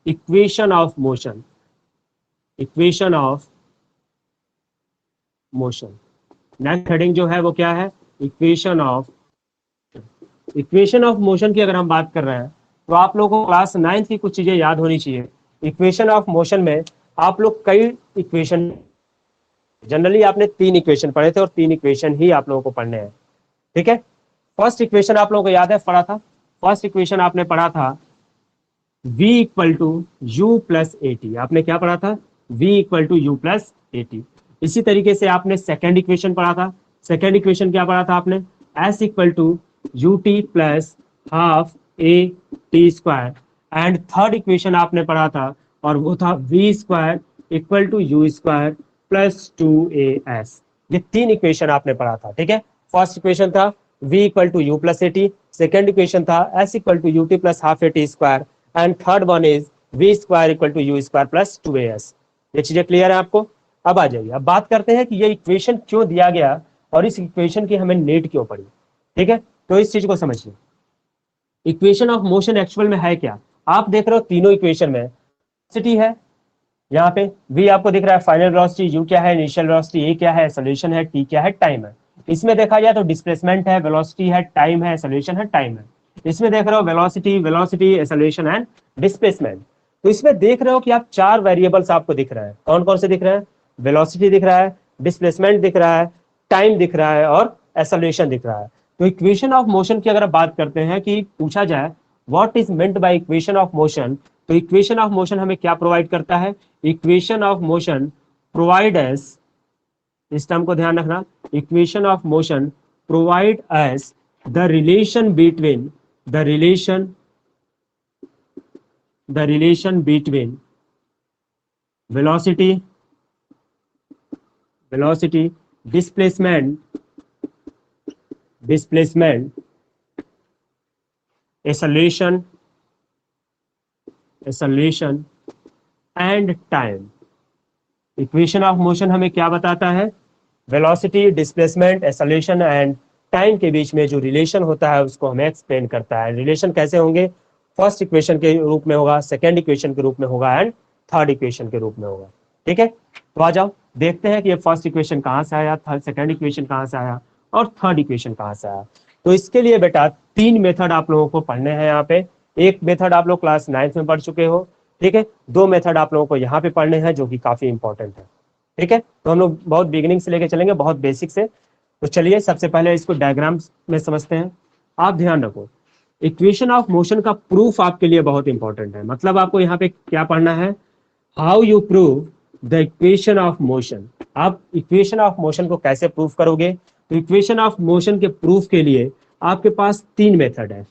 Equation of motion, equation of motion. Next heading जो है वो क्या है, equation of, equation of motion की अगर हम बात कर रहे हैं तो आप लोगों को क्लास 9 की कुछ चीजें याद होनी चाहिए। इक्वेशन ऑफ मोशन में आप लोग कई इक्वेशन, जनरली आपने 3 इक्वेशन पढ़े थे और 3 इक्वेशन ही आप लोगों को पढ़ने हैं, ठीक है। फर्स्ट इक्वेशन आप लोगों को याद है, पढ़ा था, फर्स्ट इक्वेशन आपने पढ़ा था v equal to u plus a t. आपने क्या पढ़ा था, v equal to u plus a t. इसी तरीके से आपने सेकेंड इक्वेशन पढ़ा था, सेकेंड इक्वेशन क्या पढ़ा था आपने, s equal to u t plus half a t square. And third equation आपने पढ़ा था और वो था v square equal to u square plus 2as। ये 3 इक्वेशन आपने पढ़ा था, ठीक है। फर्स्ट इक्वेशन था v equal to u plus a t, second equation था s equal to u t plus half a t square, and third one is v square equal to u square plus 2as। ये चीजें clear है आपको। अब आ जाइए, अब बात करते हैं कि ये इक्वेशन क्यों दिया गया और इस इक्वेशन की हमें नीड क्यों पड़ी, ठीक है। तो इस चीज को समझिए, इक्वेशन ऑफ मोशन एक्चुअल में है क्या। आप देख रहे हो तीनों इक्वेशन में वेलोसिटी है, यहाँ पे v आपको दिख रहा है फाइनल वेलोसिटी, u क्या है इनिशियल वेलोसिटी, a क्या है एक्सेलरेशन है, t क्या है टाइम है। इसमें देखा जाए तो डिस्प्लेसमेंट है, वेलोसिटी है, टाइम है, एक्सेलरेशन है, टाइम है। इसमें देख रहे हो velocity, velocity, acceleration and displacement. तो इसमें देख रहे हो कि आप 4 वेरिएबल्स आपको दिख रहे हैं। कौन कौन से दिख रहे हैं, वेलोसिटी दिख रहा है, डिस्प्लेसमेंट दिख रहा है, टाइम दिख रहा है और एक्सेलरेशन दिख रहा है। तो इक्वेशन ऑफ मोशन की अगर बात करते हैं कि पूछा जाए what is meant by equation of motion, तो इक्वेशन ऑफ मोशन हमें क्या प्रोवाइड करता है, equation of motion provide S, इस टर्म को ध्यान रखना, equation of motion provide S the relation between, the relation between velocity, displacement, acceleration and time. Equation of motion हमें क्या बताता है, velocity, displacement, acceleration and time के बीच में जो रिलेशन होता है उसको हमें एक्सप्लेन करता है। रिलेशन कैसे होंगे, फर्स्ट इक्वेशन के रूप में होगा, सेकेंड इक्वेशन के रूप में होगा एंड थर्ड इक्वेशन के रूप में होगा, ठीक है। तो आ जाओ देखते हैं कि ये फर्स्ट इक्वेशन कहाँ से आया, थर्ड सेकेंड इक्वेशन कहाँ से आया और थर्ड इक्वेशन कहाँ से आया। तो इसके लिए बेटा 3 मेथड आप लोगों को पढ़ने हैं यहाँ पे। एक मेथड आप लोग क्लास 9 में पढ़ चुके हो, ठीक है। 2 मेथड आप लोगों को यहाँ पे पढ़ने हैं जो कि काफी इंपॉर्टेंट है, ठीक है। तो हम लोग बहुत बिगिनिंग से लेके चलेंगे, बहुत बेसिक से। तो चलिए सबसे पहले इसको डायग्राम में समझते हैं। आप ध्यान रखो, इक्वेशन ऑफ मोशन का प्रूफ आपके लिए बहुत इंपॉर्टेंट है। मतलब आपको यहाँ पे क्या पढ़ना है, how you prove the equation of motion. आप इक्वेशन ऑफ मोशन को कैसे प्रूफ करोगे, तो इक्वेशन ऑफ मोशन के प्रूफ के लिए आपके पास 3 मेथड है,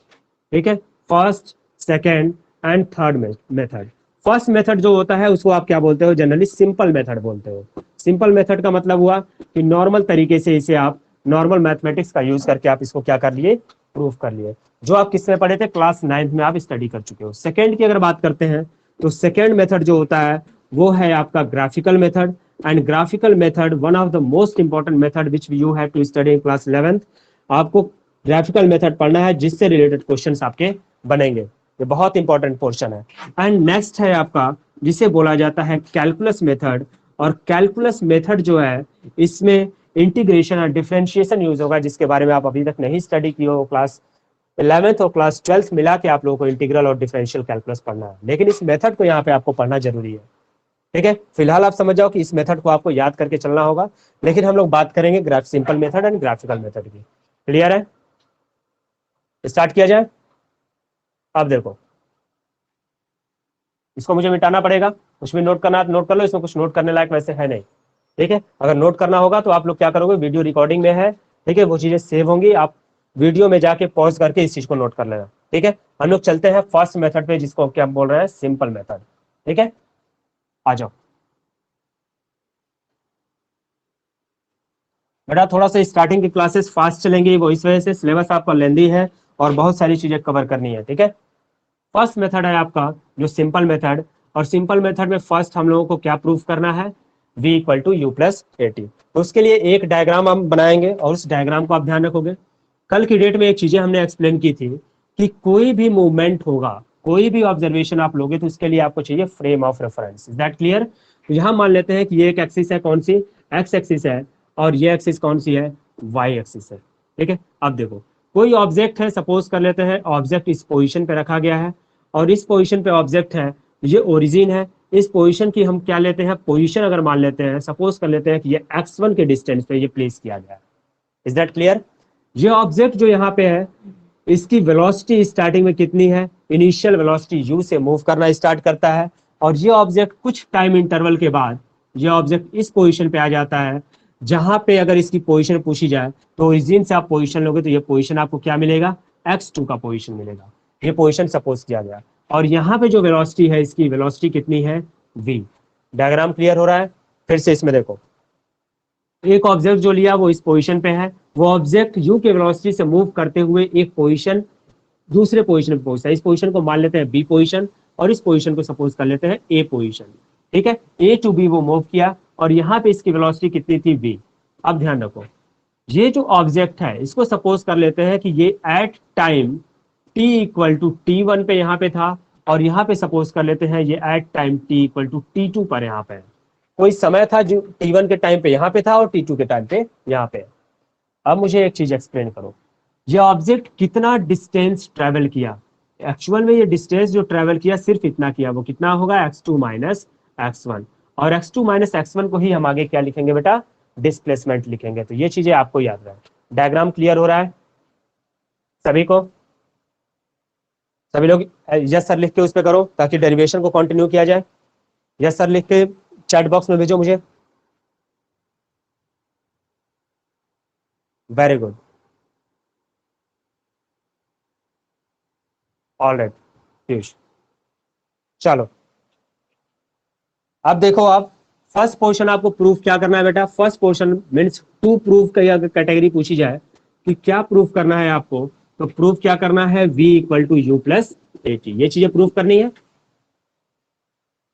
ठीक है। First, second and third method. First method जो होता है उसको आप क्या बोलते हो, जनरली सिंपल मेथड बोलते हो। सिंपल मेथड का मतलब हुआ कि नॉर्मल तरीके से इसे आप नॉर्मल मैथमेटिक्स का यूज करके आप इसको क्या कर लिए, प्रूफ कर लिए, जो आप किस में पढ़े थे, क्लास 9 में आप स्टडी कर चुके हो। सेकेंड की अगर बात करते हैं तो सेकेंड मेथड जो होता है वो है आपका graphical method. And graphical method one of the most important method which you have to study in class 11th। आपको ग्राफिकल मेथड पढ़ना है जिससे रिलेटेड क्वेश्चंस आपके बनेंगे, ये बहुत इंपॉर्टेंट पोर्शन है। एंड नेक्स्ट है आपका जिसे बोला जाता है कैलकुलस मेथड। और कैलकुलस मेथड जो है इसमें इंटीग्रेशन और डिफरेंशिएशन यूज होगा, जिसके बारे में आप अभी तक नहीं स्टडी किए हो। क्लास 11th और क्लास 12th मिला के आप लोगों को इंटीग्रल और डिफरेंशियल कैलकुलस पढ़ना है, लेकिन इस मेथड को यहाँ पे आपको पढ़ना जरूरी है, ठीक है। फिलहाल आप समझ जाओ कि इस मेथड को आपको याद करके चलना होगा, लेकिन हम लोग बात करेंगे simple method and graphical method की। क्लियर है, स्टार्ट किया जाए। अब देखो, इसको मुझे मिटाना पड़ेगा, कुछ भी नोट करना है नोट कर लो, इसमें कुछ नोट करने लायक वैसे है नहीं, ठीक है। अगर नोट करना होगा तो आप लोग क्या करोगे, वीडियो रिकॉर्डिंग में है, ठीक है, वो चीजें सेव होंगी, आप वीडियो में जाके पॉज करके इस चीज को नोट कर लेना, ठीक है। हम लोग चलते हैं फर्स्ट मेथड पे जिसको क्या बोल रहे हैं, सिंपल मेथड, ठीक है। आ जाओ बेटा, थोड़ा सा स्टार्टिंग की क्लासेस फास्ट चलेंगी, वो इस वजह से सिलेबस आपका लेंदी है और बहुत सारी चीजें कवर करनी है, ठीक है। फर्स्ट मेथड है आपका जो सिंपल मेथड, और सिंपल मेथड में फर्स्ट हम लोगों को क्या प्रूफ करना है, v equal to u plus a t. तो उसके लिए एक डायग्राम हम बनाएंगे और उस डायग्राम को आप ध्यान रखोगे। कल की डेट में एक चीजें हमने एक्सप्लेन की थी कि कोई भी मूवमेंट होगा कोई भी ऑब्जर्वेशन आप लोगे तो उसके लिए आपको चाहिए frame of reference. Is that clear? तो यहाँ मान लेते हैं कि ये एक एक्सिस है, कौन सी? एक्स एक्सिस है, और ये एक्सिस कौन सी है? वाई एक्सिस है। ठीक है, अब देखो कोई ऑब्जेक्ट है, सपोज कर लेते हैं ऑब्जेक्ट इस पोजीशन पे रखा गया है, और इस पोजीशन पे ऑब्जेक्ट है, ये ओरिजिन है। इस पोजीशन की हम क्या लेते हैं? पोजीशन अगर मान लेते हैं, सपोज कर लेते हैं कि ये x1 के डिस्टेंस पे ये प्लेस किया गया है। Is that clear? ये ऑब्जेक्ट जो यहाँ पे है, इसकी वेलोसिटी स्टार्टिंग में कितनी है? इनिशियल वेलोसिटी u से मूव करना स्टार्ट करता है, और ये ऑब्जेक्ट कुछ टाइम इंटरवल के बाद ये ऑब्जेक्ट इस पोजीशन पे आ जाता है, जहां पे अगर इसकी पोजीशन पूछी जाए तो ओरिजिन से आप पोजीशन लोगे तो ये पोजीशन आपको क्या मिलेगा? x2 का पोजीशन मिलेगा। ये पोजीशन सपोज किया गया, और यहाँ पे जो वेलोसिटी है, इसकी वेलोसिटी कितनी है? v। डायग्राम क्लियर हो रहा है? फिर से इसमें देखो, एक ऑब्जेक्ट जो लिया वो इस पोजीशन पे है, वो ऑब्जेक्ट u के वेलोसिटी से मूव करते हुए एक पोजीशन दूसरे पोजीशन पे पहुंचता है। इस पोजीशन को मान लेते हैं बी पोजीशन, और इस पोजीशन को सपोज कर लेते हैं ए पोजीशन। ठीक है, ए टू बी वो मूव किया, और यहाँ पे इसकी वेलोसिटी कितनी थी? v। अब ध्यान रखो, ये जो ऑब्जेक्ट है इसको सपोज कर लेते हैं कि ये at time t equal to T1 पे यहाँ पे था, और यहाँ पे सपोज कर लेते हैं ये at time t equal to T2 पर यहाँ पे है। कोई समय था जो T1 के टाइम पे यहाँ पे था और T2 के टाइम पे यहाँ पे है। अब मुझे एक चीज एक्सप्लेन करो, ये ऑब्जेक्ट कितना डिस्टेंस ट्रेवल किया? एक्चुअल में ये डिस्टेंस जो ट्रेवल किया सिर्फ इतना किया, वो कितना होगा? x2 माइनस x1, और x2 माइनस x1 को ही हम आगे क्या लिखेंगे बेटा? डिस्प्लेसमेंट लिखेंगे। तो ये चीजें आपको याद रहे। डायग्राम क्लियर हो रहा है सभी को? सभी लोग यस सर लिख के उस पर करो ताकि डेरिवेशन को कंटिन्यू किया जाए। यस सर लिख के चैट बॉक्स में भेजो मुझे। Very good, all right Piyush. चलो अब देखो, आप फर्स्ट पोर्शन आपको प्रूफ क्या करना है बेटा? First portion means to proof का अगर कैटेगरी पूछी जाए कि क्या प्रूफ करना है आपको, तो प्रूफ क्या करना है? v equal to u plus a t, ये चीजें प्रूफ करनी है।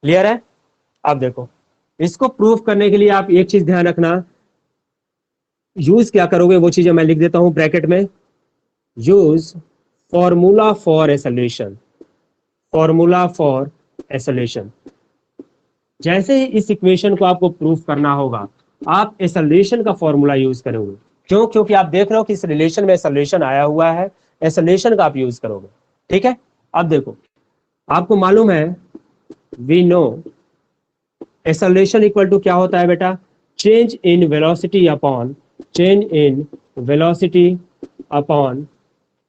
क्लियर है? अब देखो, इसको प्रूफ करने के लिए आप एक चीज ध्यान रखना, यूज क्या करोगे वो चीजें मैं लिख देता हूं ब्रैकेट में। Use formula for a solution, formula for a solution. जैसे ही इस इक्वेशन को आपको प्रूफ करना होगा, आप ए सॉल्यूशन का फॉर्मूला यूज करोगे। क्यों? क्योंकि आप देख रहे हो कि इस रिलेशन में सॉल्यूशन आया हुआ है, ए सॉल्यूशन का आप यूज करोगे। ठीक है, अब देखो, आपको मालूम है, we know a solution equal to क्या होता है बेटा? Change in velocity upon change in velocity upon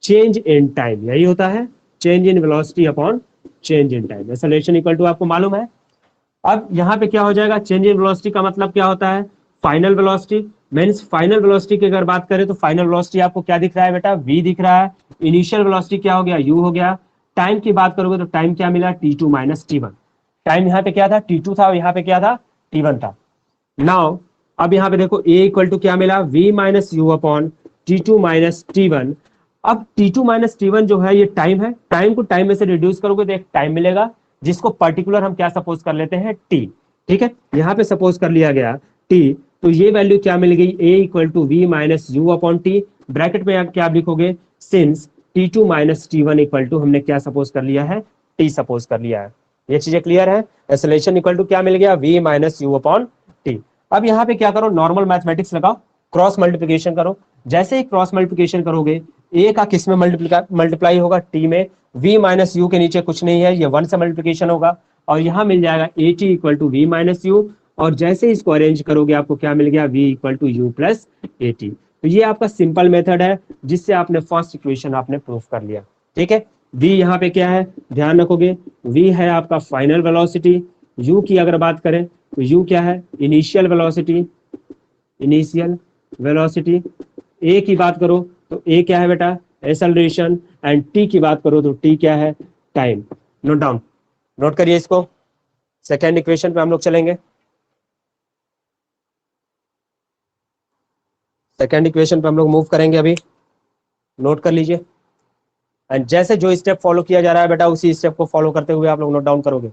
change in time, यही होता है। Change in velocity upon change in time, solution equal to आपको मालूम है। अब यहाँ पे क्या हो जाएगा? चेंज इन वेलोसिटी का मतलब क्या होता है? Final velocity. Means final velocity की अगर बात करें तो फाइनल वेलोसिटी आपको क्या दिख रहा है बेटा? v दिख रहा है। इनिशियल वेलोसिटी क्या हो गया? u हो गया। टाइम की बात करोगे तो टाइम क्या मिला? t2 minus t one. Time यहाँ पे क्या था? t2 था, और यहाँ पे क्या था? t1 था। नाउ अब यहाँ पे देखो, a इक्वल टू क्या मिला? v minus u upon t two minus t one. अब t2 माइनस टी1 जो है ये टाइम है, टाइम को टाइम में से रिड्यूस करोगे तो एक टाइम मिलेगा, जिसको पर्टिकुलर हम क्या सपोज कर लेते हैं? t। ठीक है, यहाँ पे सपोज कर लिया गया t, तो ये वैल्यू क्या मिल गई? a equal to v minus u upon t. Bracket में आप क्या लिखोगे? Since t2 minus t one equal to हमने क्या सपोज कर लिया है? t सपोज कर लिया है। ये चीजें क्लियर है? एक्सेलरेशन इक्वल टू क्या मिल गया? v minus u upon T. अब यहाँ पे क्या करो? नॉर्मल मैथमेटिक्स लगाओ, क्रॉस मल्टीप्लिकेशन करो। जैसे ही क्रॉस मल्टीप्लिकेशन करोगे, ए का किस में मल्टीप्लाई होगा? टी में। v माइनस यू के नीचे कुछ नहीं है, ये वन से मल्टीप्लिकेशन होगा, और यहाँ मिल जाएगा a t equal to v minus u. और जैसे ही इसको अरेंज करोगे आपको क्या मिल गया? v equal to u plus a t. तो ये आपका सिंपल मेथड है जिससे आपने फर्स्ट इक्वेशन आपने प्रूफ कर लिया। ठीक है, v यहाँ पे क्या है ध्यान रखोगे? v है आपका फाइनल वेलोसिटी। u की अगर बात करें तो u क्या है? Initial velocity, initial velocity. a की बात करो तो a क्या है बेटा? एक्सेलरेशन। एंड t की बात करो तो t क्या है? टाइम। नोट डाउन, नोट करिए इसको। सेकेंड इक्वेशन पे हम लोग चलेंगे। सेकेंड इक्वेशन पे हम लोग मूव करेंगे अभी, नोट कर लीजिए। एंड जैसे जो स्टेप फॉलो किया जा रहा है बेटा, उसी स्टेप को फॉलो करते हुए आप लोग नोट डाउन करोगे।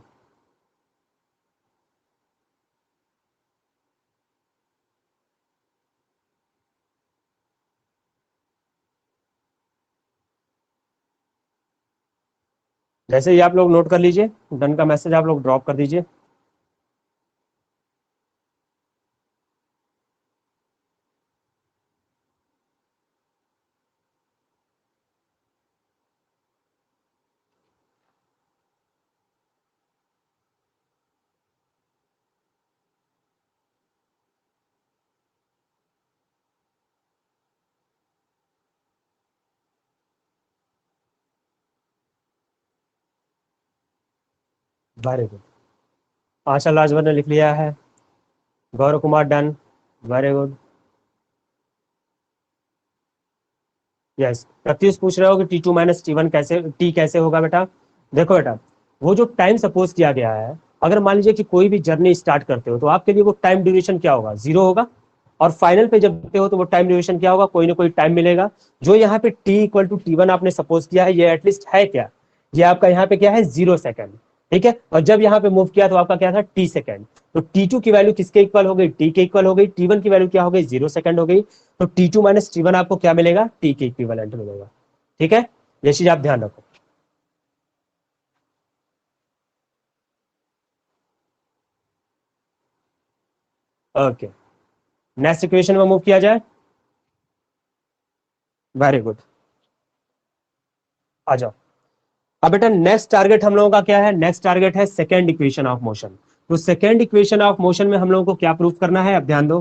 जैसे ही आप लोग नोट कर लीजिए, डन का मैसेज आप लोग ड्रॉप कर दीजिए। वेरी गुड, आशा लाजवर ने लिख लिया है, Gaurav Kumar done, very good. Yes, Pratyush पूछ रहे हो कि T2 माइनस T1 कैसे, टी कैसे होगा बेटा। देखो बेटा, वो जो टाइम सपोज किया गया है, अगर मान लीजिए कि कोई भी जर्नी स्टार्ट करते हो तो आपके लिए वो टाइम ड्यूरेशन क्या होगा, 0 होगा। और फाइनल पे जब होते हो तो वो टाइम ड्यूरेशन क्या होगा, कोई ना कोई टाइम मिलेगा। जो यहाँ पे T इक्वल टू T1 आपने सपोज किया है, ये एटलीस्ट है क्या, ये आपका यहाँ पे क्या है, 0 सेकेंड। ठीक है, और जब यहाँ पे मूव किया तो आपका क्या था, T सेकेंड। तो T2 की वैल्यू किसके इक्वल हो गई, T के इक्वल हो गई। T1 की वैल्यू क्या हो गई, 0 सेकेंड हो गई। तो T2 माइनस T1 आपको क्या मिलेगा, T के इक्विवेलेंट मिलेगा। ठीक है, ये चीज आप ध्यान रखो। ओके, नेक्स्ट इक्वेशन में मूव किया जाए। वेरी गुड, आ जाओ। अब बेटा नेक्स्ट टारगेट हम लोगों का क्या है, नेक्स्ट टारगेट है सेकेंड इक्वेशन ऑफ मोशन। तो सेकेंड इक्वेशन ऑफ मोशन में हम लोगों को क्या प्रूव करना है, अब ध्यान दो।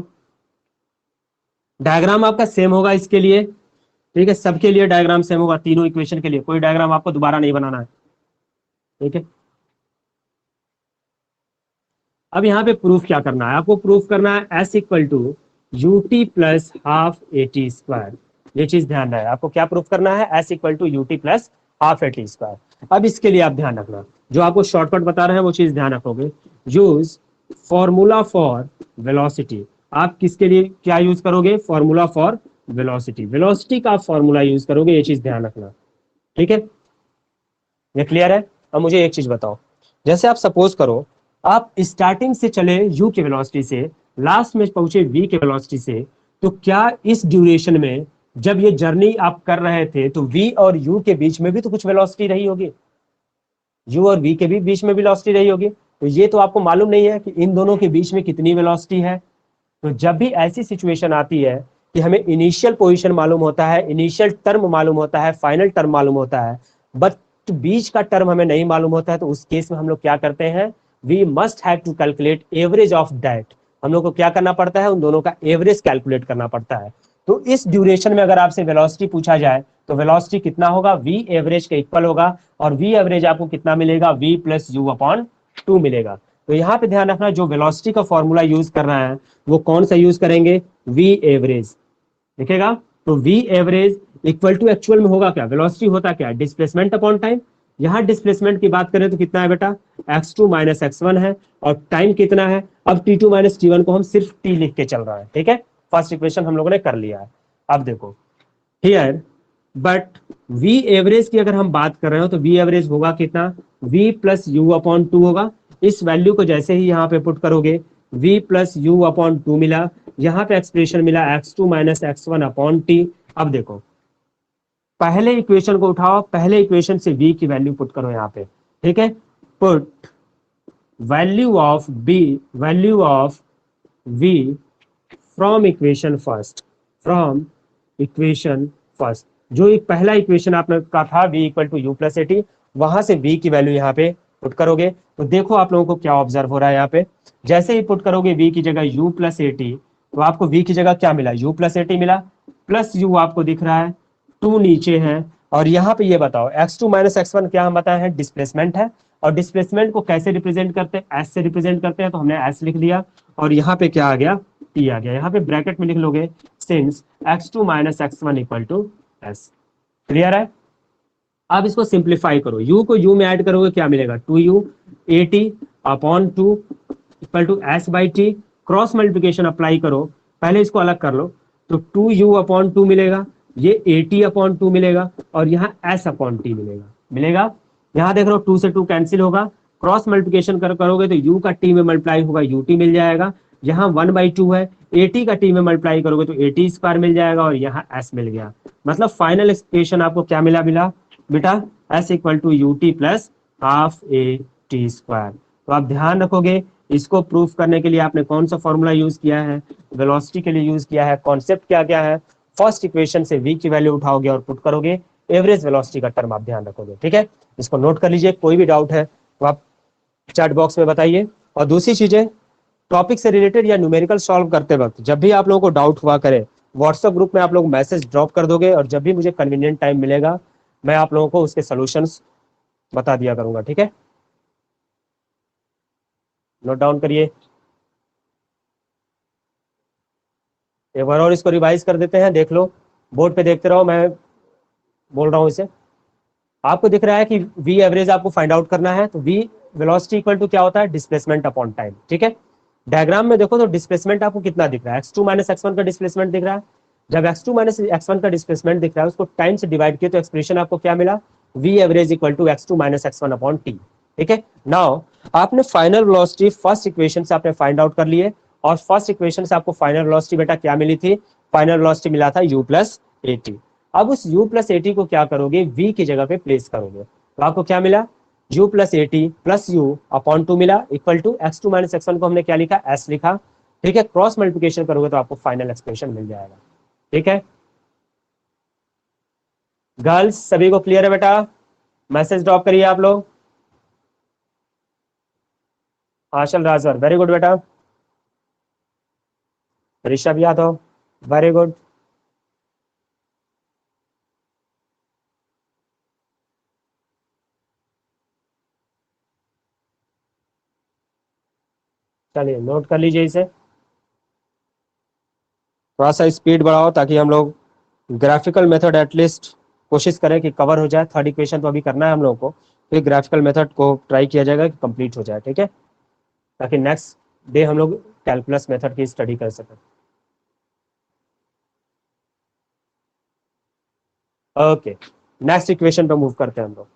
डायग्राम आपका सेम होगा इसके लिए, ठीक है, सबके लिए डायग्राम सेम होगा, तीनों इक्वेशन के लिए कोई डायग्राम आपको दोबारा नहीं बनाना है। ठीक है, अब यहाँ पे प्रूफ क्या करना है, आपको प्रूफ करना है s equal to u t plus half a t square. ये चीज ध्यान रहे, आपको क्या प्रूफ करना है, s equal to u t plus half a t square. अब इसके लिए आप ध्यान रखना, जो आपको शॉर्टकट बता रहे हैं वो चीज ध्यान रखोगे। Use formula for velocity. आप किसके लिए क्या यूज करोगे, फॉर्मूला फॉर वेलोसिटी, वेलोसिटी का फॉर्मूला यूज करोगे, ये चीज ध्यान रखना। ठीक है, ये क्लियर है। अब मुझे एक चीज बताओ, जैसे आप सपोज करो आप स्टार्टिंग से चले u के वेलोसिटी से, लास्ट में पहुंचे v के वेलोसिटी से, तो क्या इस ड्यूरेशन में जब ये जर्नी आप कर रहे थे तो v और u के बीच में भी तो कुछ वेलोसिटी रही होगी, u और v के भी बीच में भी वेलोसिटी रही होगी। तो ये तो आपको मालूम नहीं है कि इन दोनों के बीच में कितनी वेलोसिटी है। तो जब भी ऐसी सिचुएशन आती है कि हमें इनिशियल पोजीशन मालूम होता है, इनिशियल टर्म मालूम होता है, फाइनल टर्म मालूम होता है, बट बीच का टर्म हमें नहीं मालूम होता है, तो उस केस में हम लोग क्या करते हैं, we must have to calculate average of that. हम लोग को क्या करना पड़ता है, उन दोनों का एवरेज कैलकुलेट करना पड़ता है। तो इस ड्यूरेशन में अगर आपसे वेलोसिटी पूछा जाए तो वेलोसिटी कितना होगा, वी एवरेज के इक्वल होगा। और वी एवरेज आपको कितना मिलेगा, वी प्लस यू अपॉन 2 मिलेगा। तो यहाँ पे ध्यान रखना, जो वेलोसिटी का फॉर्मूला यूज कर रहा है वो कौन सा यूज करेंगे, वी एवरेज। दिखेगा, तो v average equal to actual में होगा क्या, वेलोसिटी होता क्या, डिस्प्लेसमेंट अपॉन टाइम। यहाँ डिस्प्लेसमेंट की बात करें तो कितना है बेटा, x2 माइनस x1 है, और टाइम कितना है। अब T2 माइनस T1 को हम सिर्फ T लिख के चल रहा है। ठीक है, फर्स्ट इक्वेशन हम लोगों ने कर लिया है। अब देखो हियर, बट v एवरेज की अगर हम बात कर रहे हो तो v एवरेज होगा कितना, v प्लस यू अपॉन 2 होगा। इस वैल्यू को जैसे ही यहाँ पे पुट करोगे, v प्लस यू अपॉन 2 मिला, यहाँ पे एक्सप्रेशन मिला x2 minus x1 upon T. अब देखो पहले इक्वेशन को उठाओ, पहले इक्वेशन से v की वैल्यू पुट करो यहाँ पे। ठीक है, put value of b, value of v from equation first, from equation first. जो एक पहला इक्वेशन आपने का था v equal to u plus a t, वहां से v की वैल्यू यहाँ पे पुट करोगे। तो देखो आप लोगों को क्या ऑब्जर्व हो रहा है, यहाँ पे जैसे ही पुट करोगे v की जगह u प्लस ए टी, तो आपको v की जगह क्या मिला, u प्लस ए टी मिला, प्लस u आपको दिख रहा है, 2 नीचे है। और यहाँ पे ये बताओ x2 माइनस x1 क्या हम बताए हैं, डिस्प्लेसमेंट है। और डिस्प्लेसमेंट को कैसे रिप्रेजेंट करते हैं, s से रिप्रेजेंट करते हैं, तो हमने s लिख लिया। और यहाँ पे क्या आ गया, t आ गया। यहाँ पे ब्रैकेट में लिख लोगे since x2 minus x1 equal to s। Clear है। अब इसको सिंप्लीफाई करो, u को u में ऐड करोगे क्या मिलेगा, 2u a t upon 2 equal to s by t. Cross multiplication apply करो, पहले इसको अलग कर लो, तो 2u अपॉन 2 मिलेगा, ये ए टी अपॉन 2 मिलेगा, और यहाँ s अपॉन टी मिलेगा। मिलेगा, यहाँ देख रहे हो 2 से 2 कैंसिल होगा, क्रॉस मल्टीप्लिकेशन करोगे तो u का t में मल्टीप्लाई होगा, ut मिल जाएगा। यहाँ 1/2 है, at का t में मल्टीप्लाई करोगे तो at स्क्वायर मिल जाएगा, और यहाँ s मिल गया। मतलब फाइनल एक्सप्रेशन आपको क्या मिला बेटा, s equal to u t plus half a t square. तो आप ध्यान रखोगे, इसको प्रूफ करने के लिए आपने कौन सा फॉर्मूला यूज किया है, वेलोसिटी के लिए यूज किया है। कॉन्सेप्ट क्या क्या है, फर्स्ट इक्वेशन से v की वैल्यू उठाओगे और पुट करोगे, एवरेज वेलोसिटी का टर्म आप ध्यान रखोगे। ठीक है, इसको नोट कर लीजिए, कोई भी डाउट है तो आप चैट बॉक्स में बताइए। और दूसरी चीजें, टॉपिक से रिलेटेड या न्यूमेरिकल सॉल्व करते वक्त जब भी आप लोगों को डाउट हुआ करे, व्हाट्सएप ग्रुप में आप लोग मैसेज ड्रॉप कर दोगे और जब भी मुझे कन्वीनियंट टाइम मिलेगा मैं आप लोगों को उसके सॉल्यूशंस बता दिया करूंगा। ठीक है, नोट डाउन करिए। एक बार और इसको रिवाइज कर देते हैं, देख लो, बोर्ड पे देखते रहो, मैं बोल रहा हूँ इसे। आपको दिख रहा है कि v एवरेज आपको फाइंड आउट करना है, तो v वेलोसिटी इक्वल टू क्या होता है, डिस्प्लेसमेंट अपॉन टाइम। ठीक है, डायग्राम में देखो तो डिस्प्लेसमेंट आपको कितना दिख रहा है, x2 माइनस x1 का डिस्प्लेसमेंट दिख रहा है। जब x2 माइनस x1 का डिस्प्लेसमेंट दिख रहा है, उसको टाइम से डिवाइड किया तो एक्सप्रेशन आपको क्या मिला, v average equal to x2 minus x1 upon t. ठीक है, नाउ आपने फाइनल वेलोसिटी फर्स्ट इक्वेशन से आपने फाइंड आउट कर लिए, और फर्स्ट इक्वेशन से आपको फाइनल वेलोसिटी बेटा क्या मिली थी, फाइनल वेलोसिटी मिला था u प्लस ए टी। अब उस u प्लस ए टी को क्या करोगे, v की जगह पे प्लेस करोगे, तो आपको क्या मिला, u plus a t plus u upon two मिला, equal to x2 minus x1 को हमने क्या लिखा, s लिखा। ठीक है, क्रॉस मल्टीप्लिकेशन करोगे तो आपको फाइनल एक्सप्रेशन मिल जाएगा। ठीक है गर्ल्स, सभी को क्लियर है बेटा, मैसेज ड्रॉप करिए आप लोग। आशल राजवर, वेरी गुड बेटा। Rishabh Yadav, very good. चलिए नोट कर लीजिए इसे, थोड़ा सा स्पीड बढ़ाओ ताकि हम लोग ग्राफिकल मेथड एटलीस्ट कोशिश करें कि कवर हो जाए। थर्ड इक्वेशन तो अभी करना है हम लोगों को, फिर ग्राफिकल मेथड को ट्राई किया जाएगा कि कंप्लीट हो जाए। ठीक है, ताकि नेक्स्ट डे हम लोग कैलकुलस मेथड की स्टडी कर सकें। ओके, नेक्स्ट इक्वेशन पे मूव करते हैं हम लोग।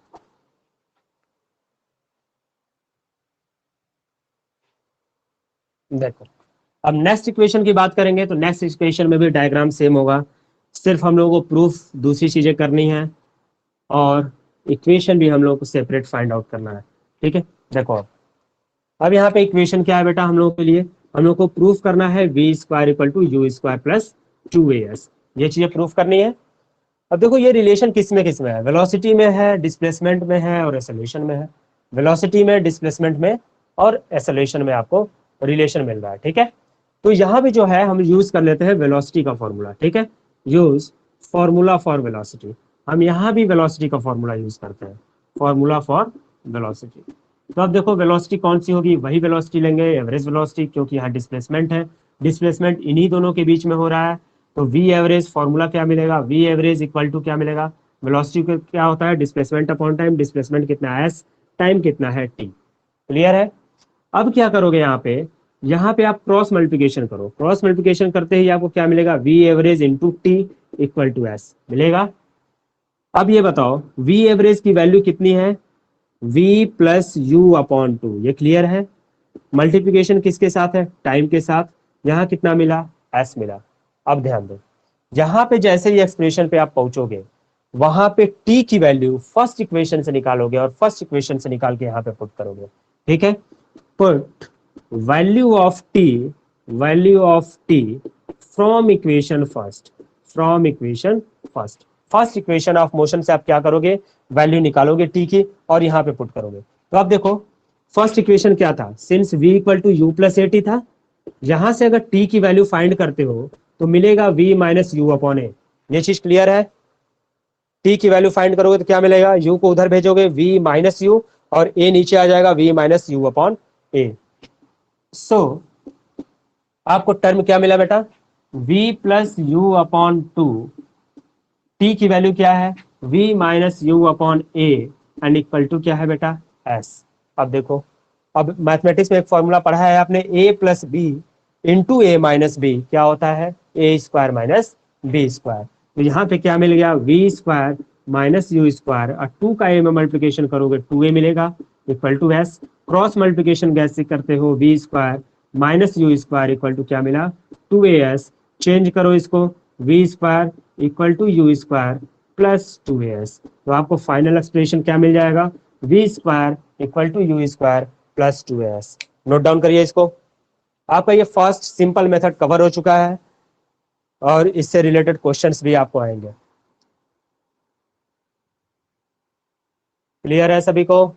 देखो, अब नेक्स्ट इक्वेशन की बात करेंगे तो नेक्स्ट इक्वेशन में भी डायग्राम सेम होगा, सिर्फ हम लोगों को प्रूफ दूसरी चीजें करनी है और इक्वेशन भी हम लोग को सेपरेट फाइंड आउट करना है। ठीक है, देखो अब यहाँ पे इक्वेशन क्या है बेटा, हम लोग के लिए हम लोग को प्रूफ करना है v square equal to u square plus 2as, ये चीजें प्रूफ करनी है। अब देखो ये रिलेशन किस में है, वेलोसिटी में है, डिस्प्लेसमेंट में है और एक्सेलरेशन में है। वेलोसिटी में, डिस्प्लेसमेंट में और एक्सेलरेशन में आपको रिलेशन मिल रहा है। ठीक है, तो यहाँ भी जो है हम यूज कर लेते हैं वेलोसिटी का फॉर्मूला। ठीक है, यूज फॉर्मूला फॉर वेलोसिटी, हम यहाँ भी वेलोसिटी का फॉर्मूला यूज करते हैं, फॉर्मूला फॉर वेलोसिटी। तो अब देखो वेलोसिटी कौन सी होगी, वही वेलोसिटी लेंगे, एवरेज वेलोसिटी, क्योंकि यहाँ डिस्प्लेसमेंट है, डिस्प्लेसमेंट इन्हीं दोनों के बीच में हो रहा है। तो वी एवरेज फॉर्मूला क्या मिलेगा, वी एवरेज इक्वल टू क्या मिलेगा, वेलोसिटी का क्या होता है, डिस्प्लेसमेंट अपॉन टाइम, डिस्प्लेसमेंट कितना है s, टाइम कितना है t। क्लियर है, अब क्या करोगे यहाँ पे आप क्रॉस मल्टीप्लिकेशन करो, क्रॉस मल्टीप्लिकेशन करते ही आपको क्या मिलेगा, v average into t equal to s मिलेगा। अब ये बताओ वी एवरेज की वैल्यू कितनी है, v plus u upon to, ये क्लियर है। मल्टीप्लिकेशन किसके साथ है, टाइम के साथ, यहाँ कितना मिला, s मिला। अब ध्यान दो, यहाँ पे जैसे ही एक्सप्रेशन पे आप पहुंचोगे वहां पे t की वैल्यू फर्स्ट इक्वेशन से निकालोगे और फर्स्ट इक्वेशन से निकाल के यहाँ पे पुट करोगे। ठीक है, put value of t, value of t from equation first, from equation first, first equation of motion से आप क्या करोगे, वैल्यू निकालोगे t की और यहाँ पे पुट करोगे। तो अब देखो फर्स्ट इक्वेशन क्या था, since v equal to u plus a t था, यहां से अगर t की वैल्यू फाइंड करते हो तो मिलेगा v माइनस यू अपॉन ए। ये चीज क्लियर है, t की वैल्यू फाइंड करोगे तो क्या मिलेगा, u को उधर भेजोगे v माइनस यू और a नीचे आ जाएगा v minus u upon a. So आपको टर्म क्या मिला बेटा, v plus u upon two, t की वैल्यू क्या है, v minus u upon a and equal to क्या है बेटा, s। अब देखो, अब मैथमेटिक्स में एक फॉर्मूला पढ़ा है आपने, a plus b into a minus b क्या होता है, a square minus b square. तो यहाँ पे क्या मिल गया, v square minus u square और टू का ए में मल्टीप्लिकेशन करोगे 2a मिलेगा equal to s, cross multiplication कैसे करते हो, v square minus u square equal to क्या मिला, 2as, चेंज करो इसको, v square equal to u square plus 2as, तो आपको फाइनल एक्सप्रेशन क्या मिल जाएगा, v square equal to u square plus 2s। Note down करिए इसको। आपका ये फर्स्ट सिंपल मेथड कवर हो चुका है और इससे रिलेटेड क्वेश्चंस भी आपको आएंगे। क्लियर है सभी को?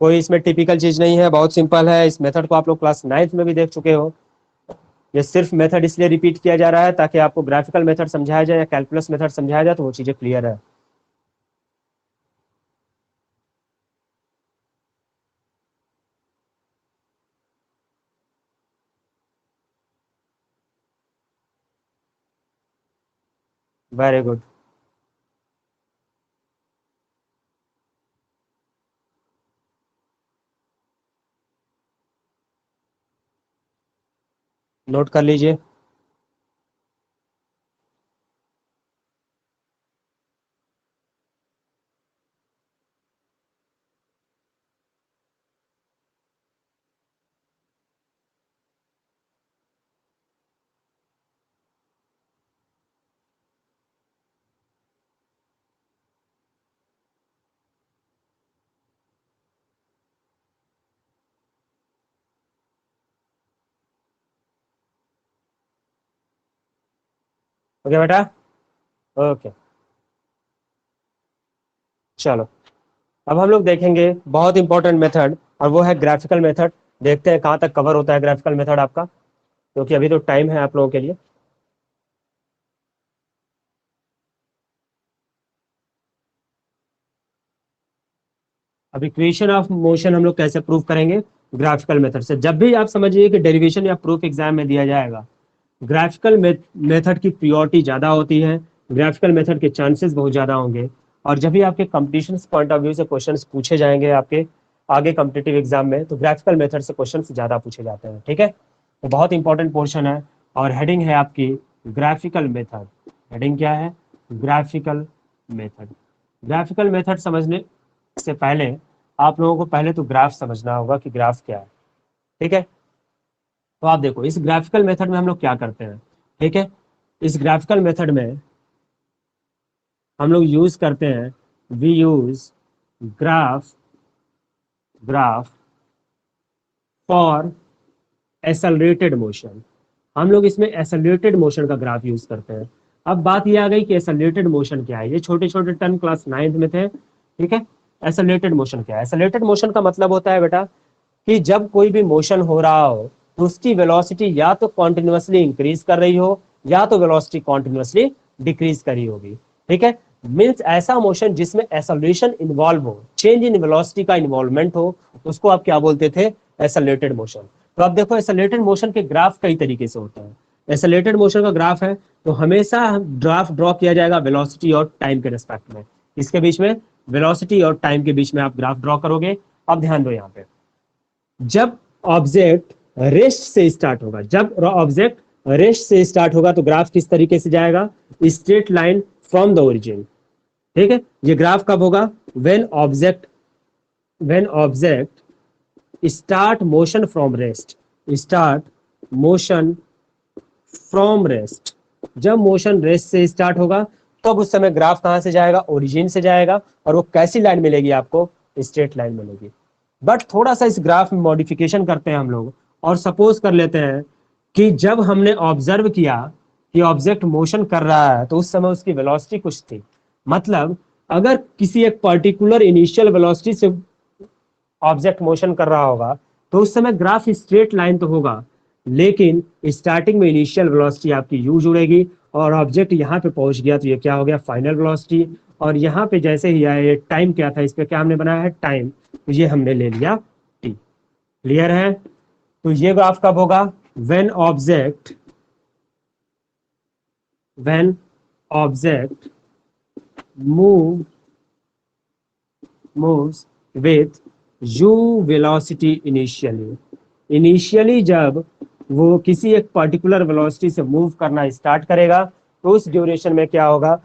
कोई इसमें टिपिकल चीज नहीं है, बहुत सिंपल है। इस मेथड को आप लोग क्लास 9th में भी देख चुके हो। ये सिर्फ मेथड इसलिए रिपीट किया जा रहा है ताकि आपको ग्राफिकल मेथड समझाया जाए या कैलकुलस मेथड समझाया जाए तो वो चीजें क्लियर है। Very good. नोट कर लीजिए। ओके बेटा, ओके। चलो, अब हम लोग देखेंगे बहुत इंपॉर्टेंट मेथड और वो है ग्राफिकल मेथड। देखते हैं कहाँ तक कवर होता है ग्राफिकल मेथड आपका, क्योंकि अभी तो टाइम है आप लोगों के लिए। अब इक्वेशन ऑफ मोशन हम लोग कैसे प्रूव करेंगे? ग्राफिकल मेथड से। जब भी आप समझिए कि डेरिवेशन या प्रूफ एग्जाम में दिया जाएगा, ग्राफिकल मेथड की प्रियोरिटी ज्यादा होती है, ग्राफिकल मेथड के चांसेस बहुत ज्यादा होंगे। और जब भी आपके कंपटीशन पॉइंट ऑफ व्यू से क्वेश्चंस पूछे जाएंगे आपके आगे कॉम्पिटिटिव एग्जाम में, तो ग्राफिकल मेथड से क्वेश्चंस ज्यादा पूछे जाते हैं। ठीक है, तो बहुत इंपॉर्टेंट पोर्शन है और हेडिंग है आपकी ग्राफिकल मेथड। हेडिंग क्या है? Graphical method. ग्राफिकल मेथड समझने से पहले आप लोगों को पहले तो ग्राफ समझना होगा कि ग्राफ क्या है। ठीक है, तो आप देखो इस ग्राफिकल मेथड में हम लोग क्या करते हैं। ठीक है, इस ग्राफिकल मेथड में हम लोग यूज करते हैं, we use graph graph for accelerated motion. हम लोग इसमें एक्सेलरेटेड मोशन का ग्राफ यूज करते हैं। अब बात ये आ गई कि एक्सेलरेटेड मोशन क्या है। ये छोटे छोटे टर्म क्लास 9th में थे। ठीक है, एक्सेलरेटेड मोशन क्या है? एक्सेलरेटेड मोशन का मतलब होता है बेटा कि जब कोई भी मोशन हो रहा हो तो उसकी वेलोसिटी या तो कॉन्टिन्यूसली इंक्रीज कर रही हो या तो वेलोसिटी कॉन्टिन्यूसली डिक्रीज करी होगी। ठीक है, मीन्स ऐसा मोशन जिसमें एक्सेलरेशन इन्वॉल्व हो, चेंज इन वेलोसिटी का इन्वॉल्वमेंट हो, उसको आप क्या बोलते थे? Accelerated motion. तो आप देखो एक्सेलरेटेड मोशन के ग्राफ कई तरीके से होते हैं। एक्सेलरेटेड मोशन का ग्राफ है तो हमेशा ग्राफ ड्रॉ किया जाएगा वेलोसिटी और टाइम के रिस्पेक्ट में। इसके बीच में वेलोसिटी और टाइम के बीच में आप ग्राफ ड्रॉ करोगे। अब ध्यान दो यहाँ पे, जब ऑब्जेक्ट रेस्ट से स्टार्ट होगा, जब ऑब्जेक्ट रेस्ट से स्टार्ट होगा तो ग्राफ किस तरीके से जाएगा? Straight line from the origin. ठीक है, ये ग्राफ कब होगा? When object start motion from rest. Start motion from rest. जब मोशन रेस्ट से स्टार्ट होगा तब उस समय ग्राफ कहां से जाएगा? ओरिजिन से जाएगा। और वो कैसी लाइन मिलेगी आपको? स्ट्रेट लाइन मिलेगी। बट थोड़ा सा इस ग्राफ में मॉडिफिकेशन करते हैं हम लोग और सपोज कर लेते हैं कि जब हमने ऑब्जर्व किया कि ऑब्जेक्ट मोशन कर रहा है तो उस समय उसकी वेलोसिटी कुछ थी। मतलब अगर किसी एक पर्टिकुलर इनिशियल वेलोसिटी से ऑब्जेक्ट मोशन कर रहा होगा तो उस समय ग्राफ स्ट्रेट लाइन तो होगा, लेकिन स्टार्टिंग में इनिशियल वेलोसिटी आपकी यू जुड़ेगी और ऑब्जेक्ट यहाँ पे पहुंच गया तो ये क्या हो गया? Final velocity. और यहाँ पे जैसे ही आया, ये टाइम क्या था? इस पे क्या हमने बनाया है? टाइम। तो ये हमने ले लिया टी। क्लियर है? तो ये ग्राफ कब होगा? When object move moves with u velocity initially. Initially जब वो किसी एक पर्टिकुलर वेलोसिटी से मूव करना स्टार्ट करेगा तो उस ड्यूरेशन में क्या होगा?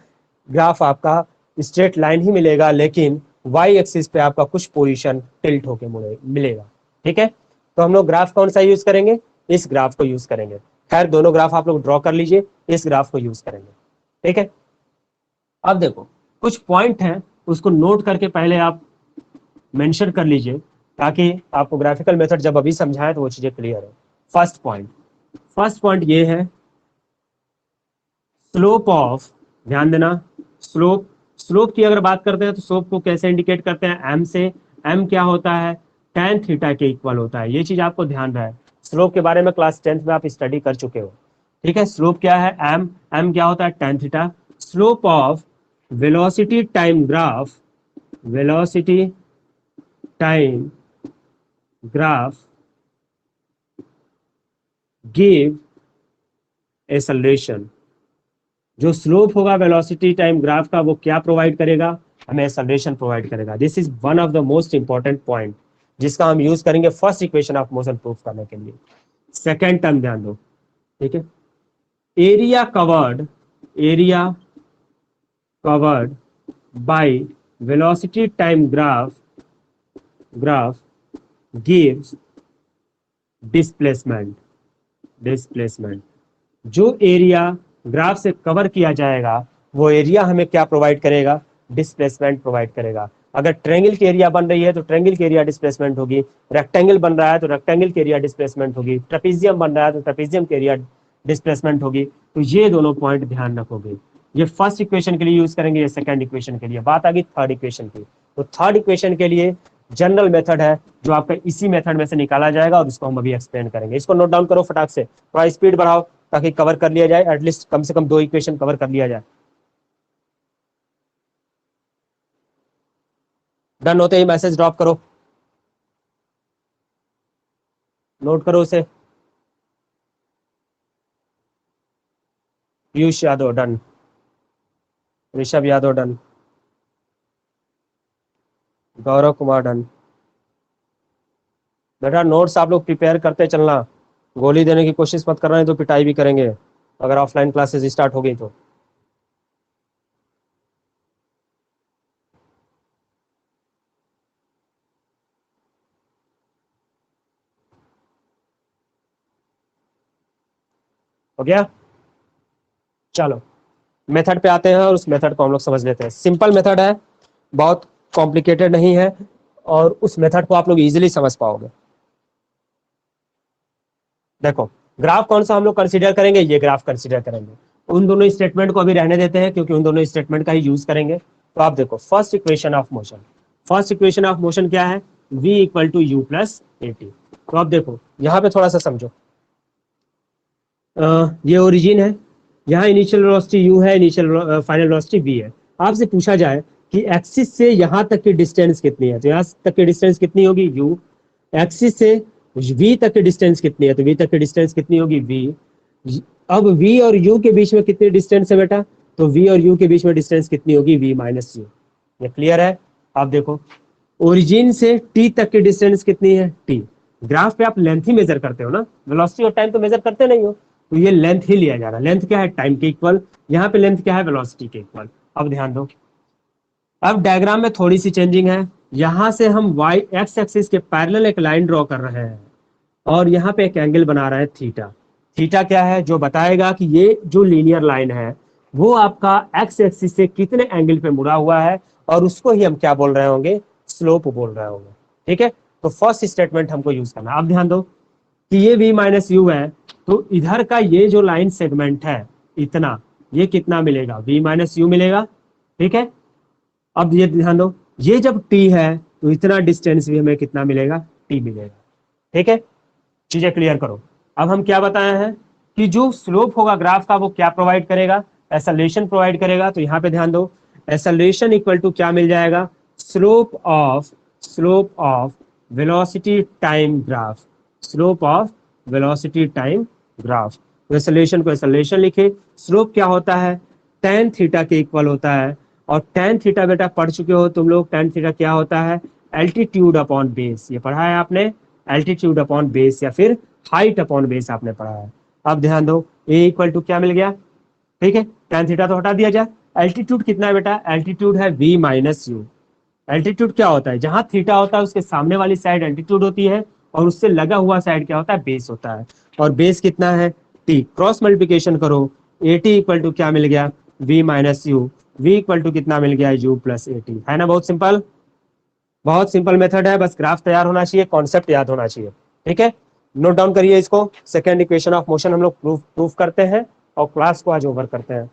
ग्राफ आपका स्ट्रेट लाइन ही मिलेगा, लेकिन वाई एक्सिस पे आपका कुछ पोजीशन टिल्ट होके मिलेगा। ठीक है, तो हम लोग ग्राफ कौन सा यूज करेंगे? इस ग्राफ को यूज करेंगे। खैर दोनों ग्राफ आप लोग ड्रॉ कर लीजिए, इस ग्राफ को यूज करेंगे। ठीक है, अब देखो कुछ पॉइंट हैं उसको नोट करके पहले आप मेंशन कर लीजिए, ताकि आपको ग्राफिकल मेथड जब अभी समझाएं तो वो चीजें क्लियर है। फर्स्ट पॉइंट ये है स्लोप ऑफ, ध्यान देना, स्लोप की अगर बात करते हैं तो स्लोप को कैसे इंडिकेट करते हैं, एम से। एम क्या होता है, tan थीटा के इक्वल होता है, ये चीज आपको ध्यान रहे। स्लोप के बारे में क्लास 10th में आप स्टडी कर चुके हो, ठीक है। स्लोप क्या है, एम क्या होता है, tan theta. Slope of velocity time graph, velocity time graph give acceleration. जो स्लोप होगा वेलोसिटी टाइम ग्राफ का, वो क्या प्रोवाइड करेगा, हमें एक्सेलरेशन प्रोवाइड करेगा। This is one of the most important point जिसका हम यूज करेंगे first equation of motion proof करने के लिए। सेकेंड टर्म ध्यान दो, ठीक है। Area covered by velocity time graph gives displacement. जो एरिया ग्राफ से कवर किया जाएगा वो एरिया हमें क्या प्रोवाइड करेगा, डिस्प्लेसमेंट प्रोवाइड करेगा। अगर ट्रायंगल की एरिया बन रही है तो ट्रायंगल की एरिया डिस्प्लेसमेंट होगी, रेक्टेंगल बन रहा है तो रेक्टेंगल की एरिया डिस्प्लेसमेंट होगी, ट्रेपीजियम बन रहा है तो ट्रेपीजियम की एरिया डिस्प्लेसमेंट होगी। तो ये दोनों पॉइंट ध्यान रखोगे। ये फर्स्ट इक्वेशन के लिए यूज करेंगे, ये सेकंड इक्वेशन के लिए। बात आ गई थर्ड इक्वेशन की, तो थर्ड इक्वेशन के लिए जनरल मेथड है जो आपका इसी मेथड में से निकाला जाएगा और इसको हम अभी एक्सप्लेन करेंगे। इसको नोट डाउन करो फटाक से, थोड़ा स्पीड बढ़ाओ ताकि कवर कर लिया जाए, एटलीस्ट कम से कम 2 इक्वेशन कवर कर लिया जाए। डन होते ही मैसेज ड्रॉप करो, नोट करो उसे। पीयूष यादव डन, ऋषभ यादव डन, गौरव कुमार डन। बेटा नोट्स आप लोग प्रिपेयर करते चलना, गोली देने की कोशिश मत करना, है तो पिटाई भी करेंगे अगर ऑफलाइन क्लासेस स्टार्ट हो गई तो। हो गया, चलो मेथड पे आते हैं और उस मेथड को हम लोग समझ लेते हैं। सिंपल मेथड है, बहुत कॉम्प्लिकेटेड नहीं है, और उस मेथड को आप लोग इजीली समझ पाओगे। देखो ग्राफ कौन सा हम लोग कंसीडर करेंगे, ये ग्राफ कंसीडर करेंगे। उन दोनों स्टेटमेंट को अभी रहने देते हैं क्योंकि उन दोनों स्टेटमेंट का ही यूज करेंगे। तो आप देखो फर्स्ट इक्वेशन ऑफ मोशन क्या है, v equal to u plus a t. तो आप देखो यहाँ पे थोड़ा सा समझो, ये ओरिजिन है, यहाँ इनिशियल वेलोसिटी u है, इनिशियल फाइनल वेलोसिटी v है। आपसे पूछा जाए कि एक्सिस से यहाँ तक की डिस्टेंस कितनी है, तो यहाँ तक की डिस्टेंस कितनी होगी u। एक्सिस से v तक की डिस्टेंस कितनी है, तो v तक की डिस्टेंस कितनी होगी v। अब v और u के बीच में कितनी डिस्टेंस है बेटा, तो v और u के बीच में डिस्टेंस कितनी होगी v माइनस u। ये क्लियर है। आप देखो ओरिजिन से t तक की डिस्टेंस कितनी है t। ग्राफ पे आप लेंथ ही मेजर करते हो ना, वेलोसिटी और टाइम तो मेजर करते नहीं हो, तो ये लेंथ ही लिया जा रहा है। लेंथ क्या है, टाइम के इक्वल, यहाँ पे लेंथ क्या है, वेलोसिटी के इक्वल। अब ध्यान दो, अब डायग्राम में थोड़ी सी चेंजिंग है। यहां से हम y एक्स एक्सिस के पैरेलल एक लाइन ड्रॉ कर रहे हैं और यहाँ पे एक एंगल बना रहा है थीटा। थीटा क्या है, जो बताएगा कि ये जो लीनियर लाइन है वो आपका एक्स एक्सिस से कितने एंगल पे मुड़ा हुआ है, और उसको ही हम क्या बोल रहे होंगे, स्लोप बोल रहे होंगे। ठीक है, तो फर्स्ट स्टेटमेंट हमको यूज करना। अब ध्यान दो कि ये v माइनस यू है, तो इधर का ये जो लाइन सेगमेंट है इतना, ये कितना मिलेगा, v माइनस यू मिलेगा। ठीक है, अब ये ध्यान दो, ये जब t है तो इतना डिस्टेंस भी हमें कितना मिलेगा, t मिलेगा। ठीक है, चीजें क्लियर करो। अब हम क्या बताए हैं कि जो स्लोप होगा ग्राफ का वो क्या प्रोवाइड करेगा, एक्सेलरेशन प्रोवाइड करेगा। तो यहाँ पे ध्यान दो, एक्सेलरेशन इक्वल टू क्या मिल जाएगा, slope of velocity time graph, slope of velocity time graph. तो एक्सेलरेशन को एक्सेलरेशन लिखे, स्लोप क्या होता है, tan थीटा के इक्वल होता है। और tan थीटा बेटा पढ़ चुके हो तुम लोग, tan थीटा क्या होता है, एल्टीट्यूड अपॉन बेस, ये पढ़ा है आपने, एल्टीट्यूड अपॉन बेस या फिर हाइट अपॉन बेस आपने पढ़ा है। अब ध्यान दो ए इक्वल टू क्या मिल गया, ठीक है, tan थीटा तो हटा दिया जाए। एल्टीट्यूड कितना है बेटा, एल्टीट्यूड है v माइनस यू। एल्टीट्यूड क्या होता है, जहां थीटा होता है उसके सामने वाली साइड एल्टीट्यूड होती है और उससे लगा हुआ साइड क्या होता है, बेस होता है। और बेस कितना है, t, क्रॉस मल्टीप्लिकेशन करो, ए टी इक्वल टू क्या मिल गया, v minus u. v equal to कितना मिल गया, u प्लस ए टी, है ना। बहुत सिंपल मेथड है, बस ग्राफ तैयार होना चाहिए, कॉन्सेप्ट याद होना चाहिए। ठीक है, नोट डाउन करिए इसको। सेकेंड इक्वेशन ऑफ मोशन हम लोग प्रूफ करते हैं और क्लास को आज ओवर करते हैं।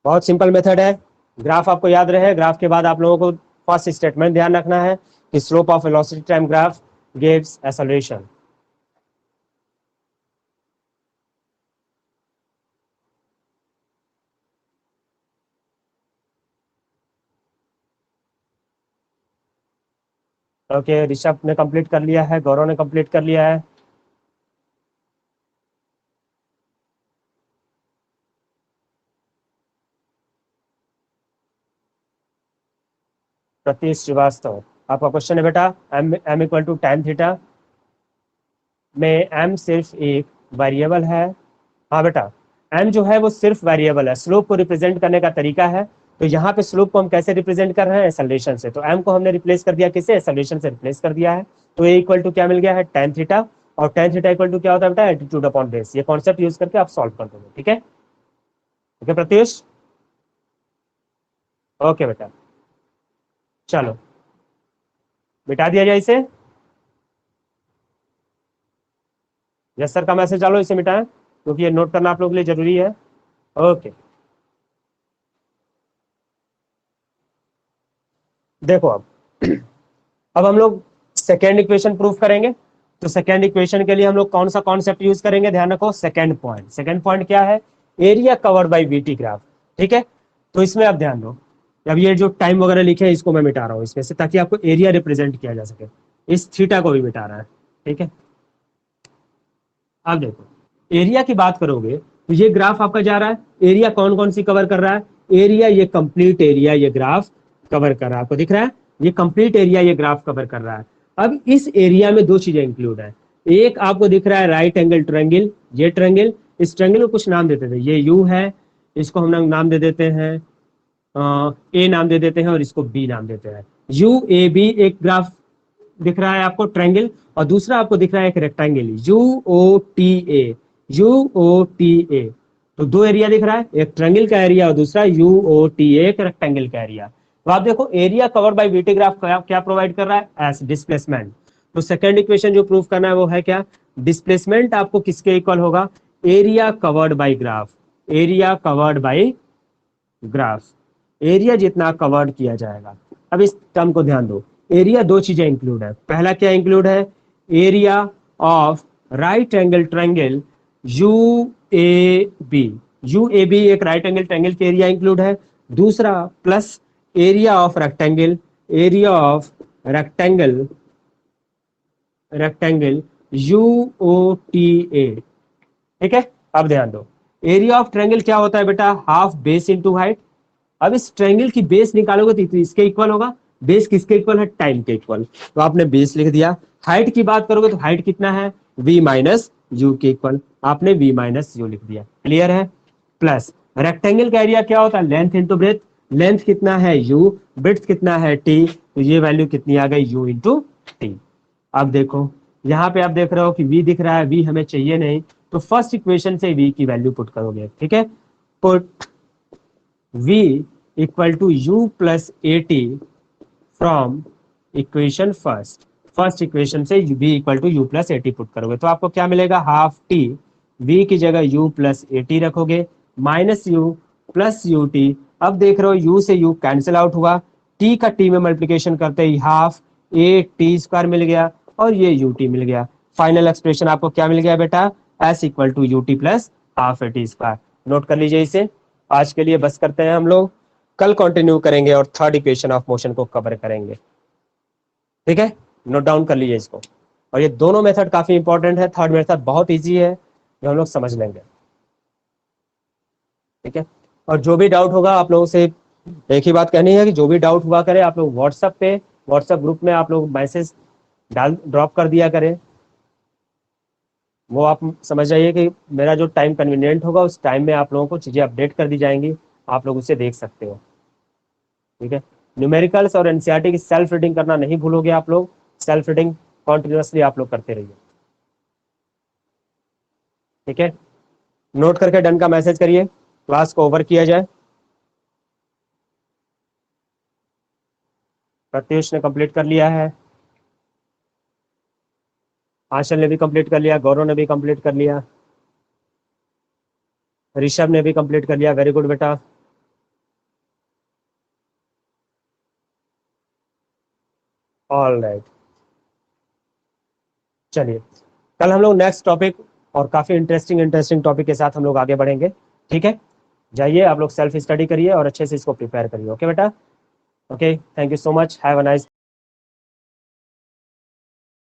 बहुत सिंपल मेथड है, ग्राफ आपको याद रहे। ग्राफ के बाद आप लोगों को फर्स्ट स्टेटमेंट ध्यान रखना है कि slope of velocity time graph gives acceleration. Okay, Rishabh ने कंप्लीट कर लिया है, गौरव ने कंप्लीट कर लिया है। प्रतीश श्रीवास्तव, आपका क्वेश्चन है बेटा, m equal to tan theta में m सिर्फ एक वेरिएबल है। हाँ बेटा, m जो है वो सिर्फ वेरिएबल है, स्लोप को रिप्रेजेंट करने का तरीका है। तो यहाँ पे स्लोप को हम कैसे रिप्रेजेंट कर रहे हैं, एक्सेलरेशन से। तो m को हमने रिप्लेस कर दिया, किससे, एक्सेलरेशन से रिप्लेस कर दिया है। तो a इक्वल टू क्या मिल गया है, tan थीटा, और tan थीटा इक्वल टू क्या होता है बेटा, एल्टीट्यूड अपॉन बेस। ये कॉन्सेप्ट यूज करके आप सॉल्व कर दोगे। ठीक है, ओके प्रत्युष, ओके बेटा, चलो मिटा दिया जाए इसे। यस सर का मैसेज डालो, इसे मिटाएं क्योंकि ये नोट करना आप लोगों के लिए जरूरी है। ओके, देखो अब हम लोग सेकेंड इक्वेशन प्रूफ करेंगे। तो सेकेंड इक्वेशन के लिए हम लोग कौन सा कॉन्सेप्ट यूज करेंगे, ध्यान रखो। सेकेंड पॉइंट, सेकेंड पॉइंट क्या है, area covered by VT graph. ठीक है, तो इसमें आप ध्यान दो, अब ये जो टाइम वगैरह लिखे हैं इसको मैं मिटा रहा हूँ इसमें से, ताकि आपको एरिया रिप्रेजेंट किया जा सके। इस थीटा को भी मिटा रहा है। ठीक है, अब देखो एरिया की बात करोगे तो ये ग्राफ आपका जा रहा है, एरिया कौन कौन सी कवर कर रहा है, एरिया ये कंप्लीट एरिया ये ग्राफ कवर कर रहा है। आपको दिख रहा है ये कंप्लीट एरिया ये ग्राफ कवर कर रहा है। अब इस एरिया में दो चीजें इंक्लूड है, एक आपको दिख रहा है राइट एंगल ट्रायंगल, ये ट्रायंगल, इस ट्रायंगल को कुछ नाम देते थे, ये यू है, इसको हम लोग नाम दे देते हैं ए नाम दे देते हैं, और इसको बी नाम देते हैं। यू ए बी एक ग्राफ दिख रहा है आपको ट्रायंगल, और दूसरा आपको दिख रहा है एक rectangle U O T A, U O T A. तो दो एरिया दिख रहा है, एक ट्रायंगल का एरिया और दूसरा यू ओ टी ए, एक रेक्टेंगल का एरिया। तो आप देखो area cover by VT graph क्या प्रोवाइड कर रहा है, एस डिस्प्लेसमेंट। तो सेकंड इक्वेशन जो प्रूफ करना है वो है क्या, डिस्प्लेसमेंट आपको किसके इक्वल होगा, area covered by graph, area covered by graph, area जितना कवर्ड किया जाएगा। अब इस टर्म को ध्यान दो, एरिया दो चीजें इंक्लूड है, पहला क्या इंक्लूड है, area of right angle triangle U A B, U A B एक राइट एंगल ट्रायंगल के एरिया इंक्लूड है। दूसरा plus area of rectangle, area of rectangle, rectangle U O T A. ठीक है, अब ध्यान दो, एरिया ऑफ ट्रायंगल क्या होता है बेटा, हाफ बेस इंटू हाइट। अब इस ट्रायंगल की बेस निकालोगे तो इसके इक्वल होगा, बेस किसके इक्वल है, टाइम के इक्वल। तो आपने बेस लिख दिया। हाइट की बात करोगे तो हाइट कितना है, v माइनस यू के इक्वल, आपने v माइनस यू लिख दिया। क्लियर है, प्लस रेक्टेंगल का एरिया क्या होता है, लेंथ इंटू ब्रेथ, लेंथ कितना है u, ब्रेथ कितना है t, तो ये वैल्यू कितनी आ गई, u इंटू टी। अब देखो यहाँ पे आप देख रहे हो कि v दिख रहा है, v हमें चाहिए नहीं, तो फर्स्ट इक्वेशन से v की वैल्यू पुट करोगे। ठीक है, put v equal to u plus a t from equation first, first equation से v equal to u plus a t put करोगे तो आपको क्या मिलेगा, हाफ टी, v की जगह u प्लस ए टी रखोगे, minus you plus U T. अब देख रहे हो u से u कैंसिल आउट हुआ, t का t में मल्टीप्लिकेशन करते ही हाफ ए टी स्क्वायर मिल गया, और ये यू टी मिल गया। फाइनल एक्सप्रेशन आपको क्या मिल गया बेटा, s equal to u t plus half a t square. Note कर लीजिए इसे, आज के लिए बस करते हैं हम लोग, कल कंटिन्यू करेंगे और थर्ड इक्वेशन ऑफ मोशन को कवर करेंगे। ठीक है, नोट डाउन कर लीजिए इसको। और ये दोनों मेथड काफी इंपॉर्टेंट है, थर्ड मेथड बहुत इजी है, जो हम लोग समझ लेंगे। ठीक है, और जो भी डाउट होगा आप लोगों से एक ही बात कहनी है कि जो भी डाउट हुआ करे आप लोग व्हाट्सएप पे, व्हाट्सएप ग्रुप में आप लोग मैसेज डाल ड्रॉप कर दिया करें। वो आप समझ जाइए कि मेरा जो टाइम कन्वीनियंट होगा उस टाइम में आप लोगों को चीज़ें अपडेट कर दी जाएंगी, आप लोग उसे देख सकते हो। ठीक है, न्यूमेरिकल्स और एनसीईआरटी की सेल्फ रीडिंग करना नहीं भूलोगे आप लोग, सेल्फ रीडिंग कॉन्टिन्यूसली आप लोग करते रहिए, ठीक है। नोट करके डन का मैसेज करिए, क्लास को ओवर किया जाए। प्रत्युष ने कंप्लीट कर लिया है, आशल ने भी कंप्लीट कर लिया, गौरव ने भी कंप्लीट कर लिया, ऋषभ ने भी कंप्लीट कर लिया, वेरी गुड बेटा। ऑल राइट, चलिए कल हम लोग नेक्स्ट टॉपिक और काफी इंटरेस्टिंग टॉपिक के साथ हम लोग आगे बढ़ेंगे, ठीक है। जाइए आप लोग सेल्फ स्टडी करिए और अच्छे से इसको प्रिपेयर करिए, ओके बेटा। Okay, thank you so much, have a nice